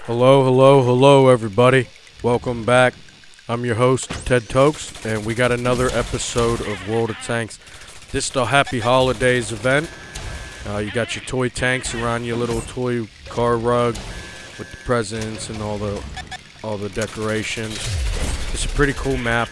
Hello, hello, hello, everybody. Welcome back. I'm your host, TedTokez, and we got another episode of World of Tanks. This is the Happy Holidays event. You got your toy tanks around your little toy car rug with the presents and all the decorations. It's a pretty cool map.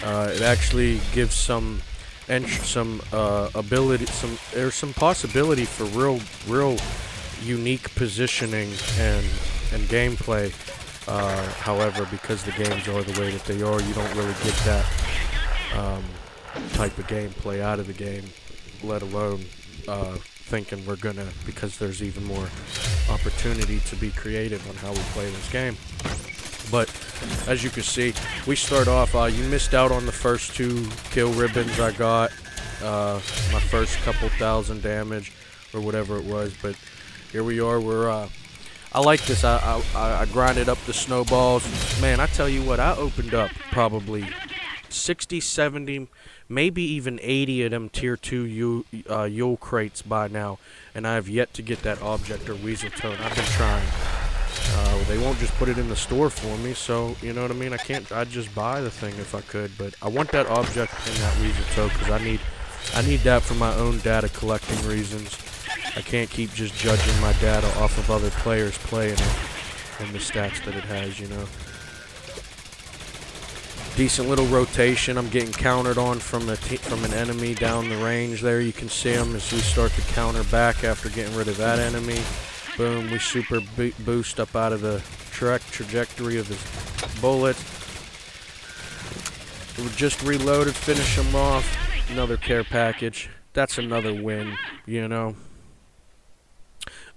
It actually gives some ability, there's some possibility for real unique positioning and gameplay. However, because the games are the way that they are, you don't really get that type of gameplay out of the game, let alone thinking we're gonna, because there's even more opportunity to be creative on how we play this game. But as you can see, we start off, you missed out on the first 2 kill ribbons I got, my first couple thousand damage or whatever it was, but here we are. I like this. I grinded up the snowballs. Man, I tell you what, I opened up probably 60, 70, maybe even 80 of them tier 2 Yule crates by now, and I have yet to get that object or weasel tone. I've been trying. They won't just put it in the store for me, so you know what I mean. I'd just buy the thing if I could, but I want that object and that weasel toe because I need that for my own data collecting reasons. I can't keep just judging my data off of other players playing it and the stats that it has, you know. Decent little rotation. I'm getting countered on from an enemy down the range there. You can see him as we start to counter back after getting rid of that enemy. Boom, we super boost up out of the trajectory of his bullet. We just reloaded, finish him off. Another care package. That's another win, you know.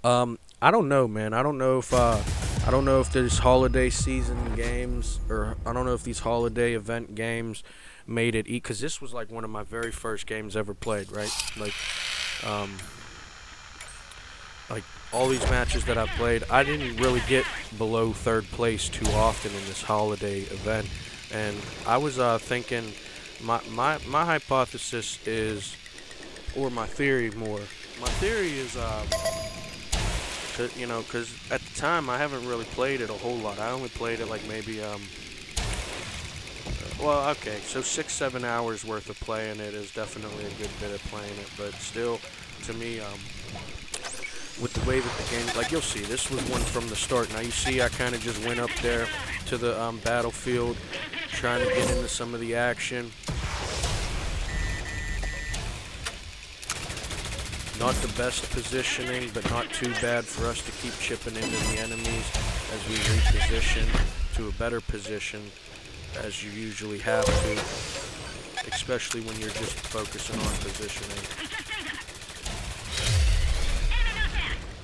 I don't know, man. I don't know if these holiday season games, or I don't know if these holiday event games made it because this was like one of my very first games ever played, right? Like all these matches that I've played, I didn't really get below 3rd place too often in this holiday event, and I was thinking, my hypothesis is, or my theory more. My theory is, you know, because at the time I haven't really played it a whole lot. I only played it like maybe, well, okay, so 6-7 hours worth of playing it is definitely a good bit of playing it, but still, to me, with the way that the game, like you'll see, this was one from the start. Now you see I kind of just went up there to the battlefield, trying to get into some of the action. Not the best positioning, but not too bad for us to keep chipping into the enemies as we reposition to a better position, as you usually have to, especially when you're just focusing on positioning.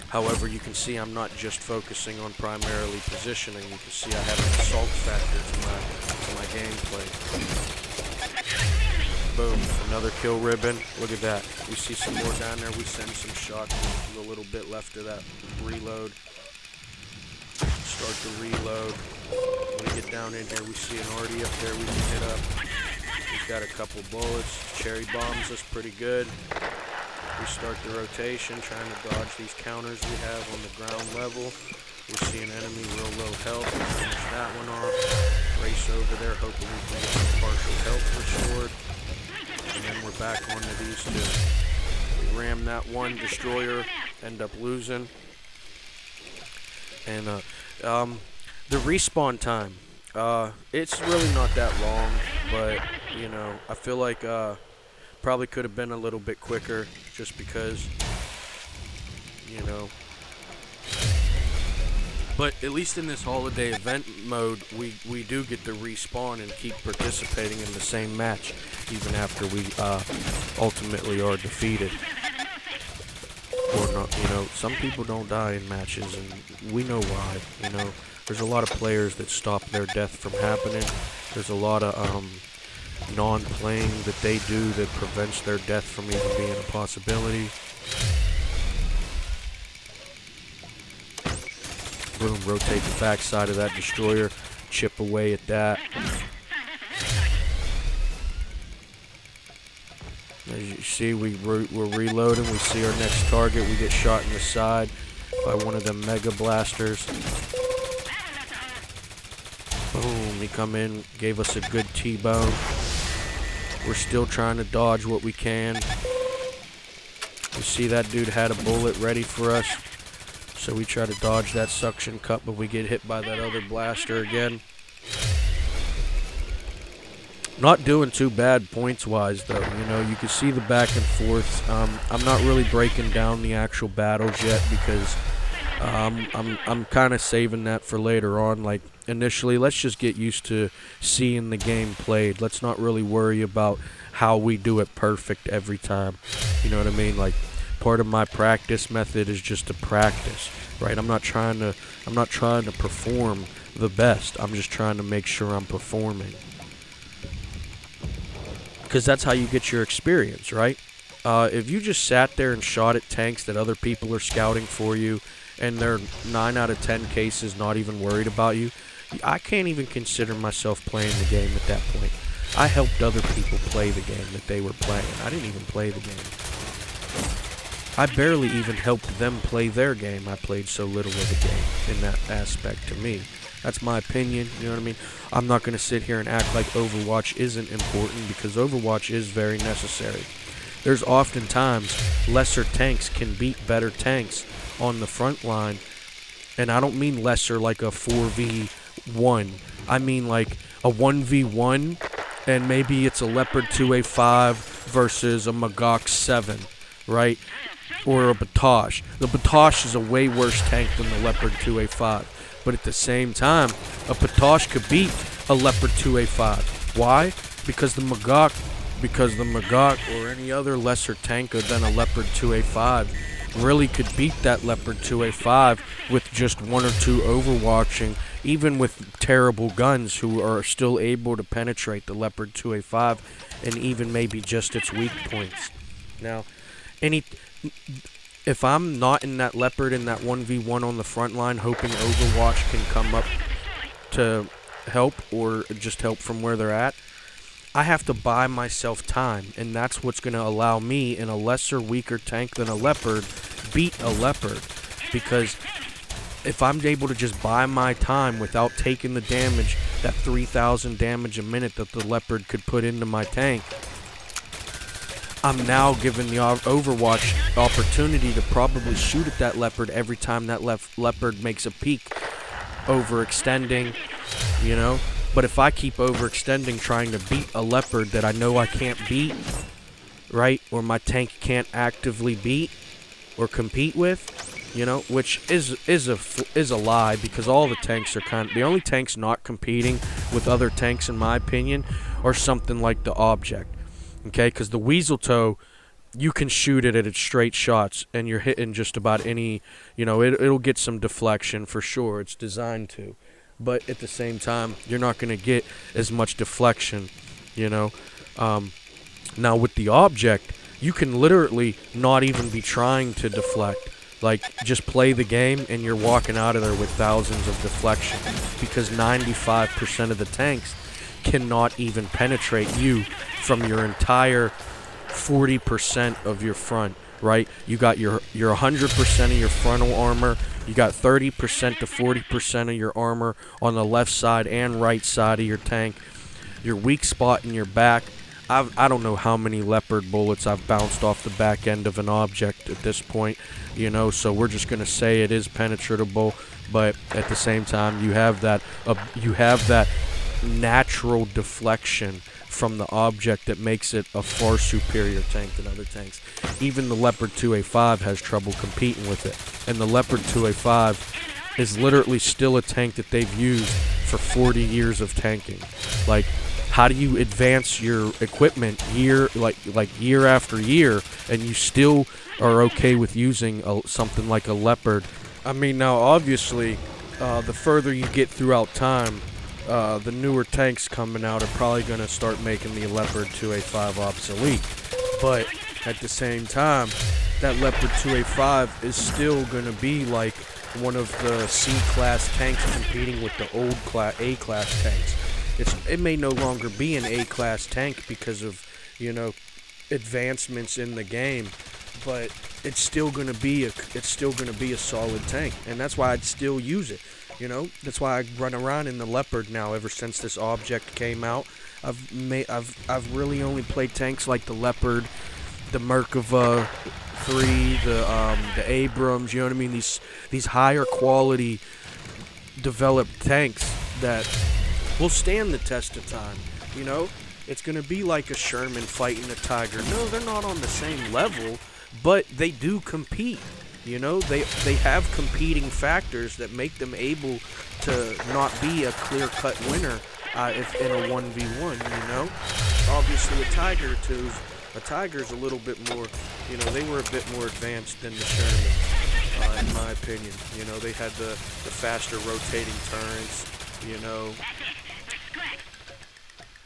However, you can see I'm not just focusing on primarily positioning. You can see I have an assault factor to my gameplay. Boom, another kill ribbon. Look at that. We see some more down there. We send some shots with a little bit left of that reload. Start the reload. When we get down in here, we see an arty up there we can hit up. He's got a couple bullets. Cherry bombs us pretty good. We start the rotation, trying to dodge these counters we have on the ground level. We see an enemy real low health. We finish that one off. Race over there, hoping we can get some partial health restored. And then we're back onto these 2. We ram that one destroyer, end up losing. And the respawn time, it's really not that long, but you know, I feel like probably could have been a little bit quicker, just because, you know. But at least in this holiday event mode, we do get to respawn and keep participating in the same match, even after we ultimately are defeated. Or not, you know, some people don't die in matches, and we know why. You know, there's a lot of players that stop their death from happening. There's a lot of non-playing that they do that prevents their death from even being a possibility. Boom, rotate the backside of that destroyer, chip away at that. As you see, we're reloading. We see our next target. We get shot in the side by one of them mega blasters. Boom, he come in, gave us a good T-bone. We're still trying to dodge what we can. You see that dude had a bullet ready for us. So we try to dodge that suction cup, but we get hit by that other blaster again. Not doing too bad points-wise, though. You know, you can see the back and forth. I'm not really breaking down the actual battles yet because I'm kind of saving that for later on. Like, initially, let's just get used to seeing the game played. Let's not really worry about how we do it perfect every time. You know what I mean? Like, part of my practice method is just to practice, right? I'm not trying to perform the best. I'm just trying to make sure I'm performing. Because that's how you get your experience, right? If you just sat there and shot at tanks that other people are scouting for you, and they're 9 out of 10 cases not even worried about you, I can't even consider myself playing the game at that point. I helped other people play the game that they were playing. I didn't even play the game. I barely even helped them play their game. I played so little of the game in that aspect to me. That's my opinion, you know what I mean? I'm not going to sit here and act like Overwatch isn't important, because Overwatch is very necessary. There's often times lesser tanks can beat better tanks on the front line, and I don't mean lesser like a 4v1. I mean like a 1v1, and maybe it's a Leopard 2A5 versus a Magok 7, right? Or a Batosh. The Batosh is a way worse tank than the Leopard 2A5. But at the same time, a Batosh could beat a Leopard 2A5. Why? Because the Magok or any other lesser tanker than a Leopard 2A5 really could beat that Leopard 2A5 with just 1 or 2 overwatching, even with terrible guns who are still able to penetrate the Leopard 2A5 and even maybe just its weak points. Now, if I'm not in that Leopard in that 1v1 on the front line hoping Overwatch can come up to help or just help from where they're at, I have to buy myself time, and that's what's going to allow me in a lesser, weaker tank than a Leopard beat a Leopard. Because if I'm able to just buy my time without taking the damage, that 3,000 damage a minute that the Leopard could put into my tank, I'm now given the Overwatch opportunity to probably shoot at that Leopard every time that Leopard makes a peek, overextending, you know. But if I keep overextending trying to beat a Leopard that I know I can't beat, right, or my tank can't actively beat or compete with, you know, which is a lie, because all the tanks are the only tanks not competing with other tanks, in my opinion, are something like the Object. Okay, because the Weasel Toe, you can shoot it at its straight shots, and you're hitting just about any, you know, it'll get some deflection for sure. It's designed to. But at the same time, you're not going to get as much deflection, you know. Now, with the Object, you can literally not even be trying to deflect. Like, just play the game, and you're walking out of there with thousands of deflection, because 95% of the tanks cannot even penetrate you from your entire 40% of your front, right? You got your 100% of your frontal armor, you got 30% to 40% of your armor on the left side and right side of your tank, your weak spot in your back. I don't know how many Leopard bullets I've bounced off the back end of an Object at this point, you know, so we're just going to say it is penetratable, but at the same time, you have that natural deflection from the Object that makes it a far superior tank than other tanks. Even the Leopard 2A5 has trouble competing with it, and the Leopard 2A5 is literally still a tank that they've used for 40 years of tanking. Like, how do you advance your equipment year after year, and you still are okay with using something like a Leopard? I mean, now obviously, the further you get throughout time, the newer tanks coming out are probably going to start making the Leopard 2A5 obsolete. But at the same time, that Leopard 2A5 is still going to be like one of the C-class tanks competing with the old A-class tanks. It may no longer be an A-class tank because of, you know, advancements in the game, but it's still going to be a solid tank, and that's why I'd still use it. You know, that's why I run around in the Leopard now. Ever since this object came out, I've really only played tanks like the Leopard, the Merkava 3, the Abrams. You know what I mean? These higher quality developed tanks that will stand the test of time. You know, it's gonna be like a Sherman fighting a Tiger. No, they're not on the same level, but they do compete. You know, they have competing factors that make them able to not be a clear-cut winner if in a 1v1, you know. Obviously, a Tiger's a little bit more, you know, they were a bit more advanced than the Sherman, in my opinion. You know, they had the faster rotating turrets, you know.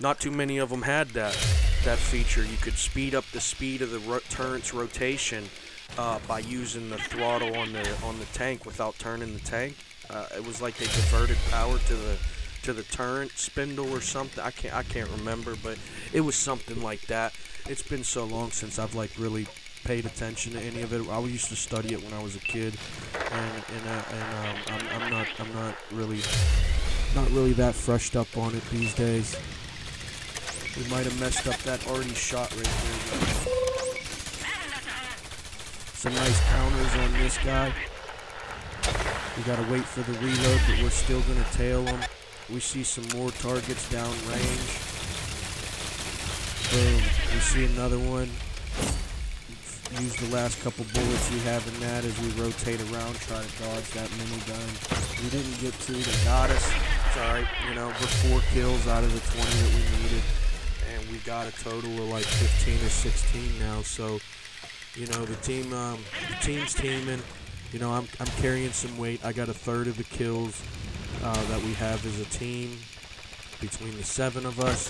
Not too many of them had that feature. You could speed up the speed of the turret's rotation by using the throttle on the tank without turning the tank. It was like they diverted power to the turret spindle or something. I can't remember, but it was something like that. It's been so long since I've like really paid attention to any of it. I used to study it when I was a kid, and I'm not really that freshed up on it these days. We might have messed up that already shot right there. Some nice counters on this guy. We gotta wait for the reload, but we're still gonna tail him. We see some more targets down range. Boom. We see another one. Use the last couple bullets we have in that as we rotate around, try to dodge that minigun. We didn't get to, they got us. It's alright, you know, we're 4 kills out of the 20 that we needed. And we got a total of like 15 or 16 now, so you know, the team's teaming. You know, I'm carrying some weight. I got a third of the kills that we have as a team between the 7 of us,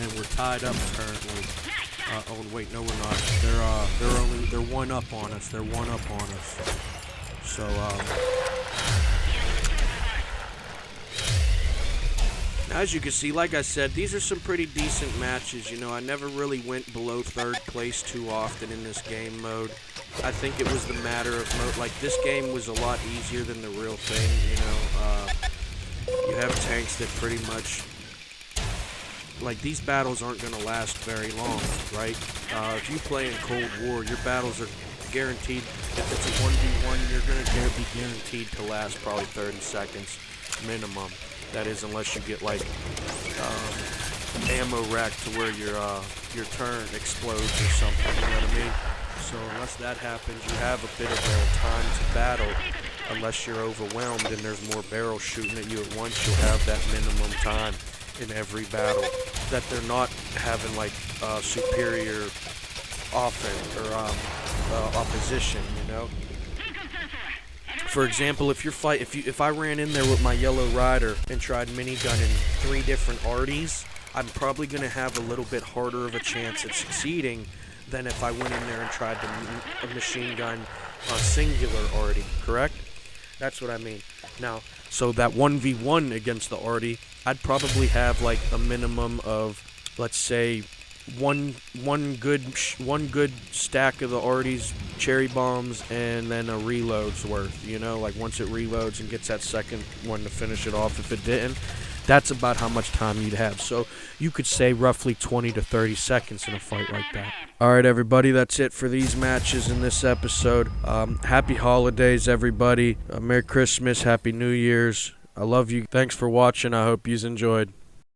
and we're tied up currently. Oh wait, no, we're not. They're one up on us. They're one up on us. So as you can see, like I said, these are some pretty decent matches. You know, I never really went below 3rd place too often in this game mode. I think it was the matter of like this game was a lot easier than the real thing. You know, you have tanks that pretty much like these battles aren't going to last very long, right? If you play in Cold War, your battles are guaranteed. If it's a 1v1, you're going to be guaranteed to last probably 30 seconds minimum. That is, unless you get like ammo rack to where your turn explodes or something. You know what I mean? So unless that happens, you have a bit of a time to battle. Unless you're overwhelmed and there's more barrels shooting at you at once, you'll have that minimum time in every battle. That they're not having like superior offense or opposition. You know. For example, if I ran in there with my yellow rider and tried minigunning 3 different arties, I'm probably going to have a little bit harder of a chance at succeeding than if I went in there and tried to machine gun a singular arty, correct? That's what I mean. Now, so that 1v1 against the arty, I'd probably have like a minimum of, let's say, one good stack of the arties, cherry bombs, and then a reload's worth. You know, like once it reloads and gets that second one to finish it off. If it didn't, that's about how much time you'd have. So you could say roughly 20 to 30 seconds in a fight like that. All right, everybody, that's it for these matches in this episode. Happy holidays, everybody. Merry Christmas, Happy New Year's. I love you. Thanks for watching. I hope you enjoyed.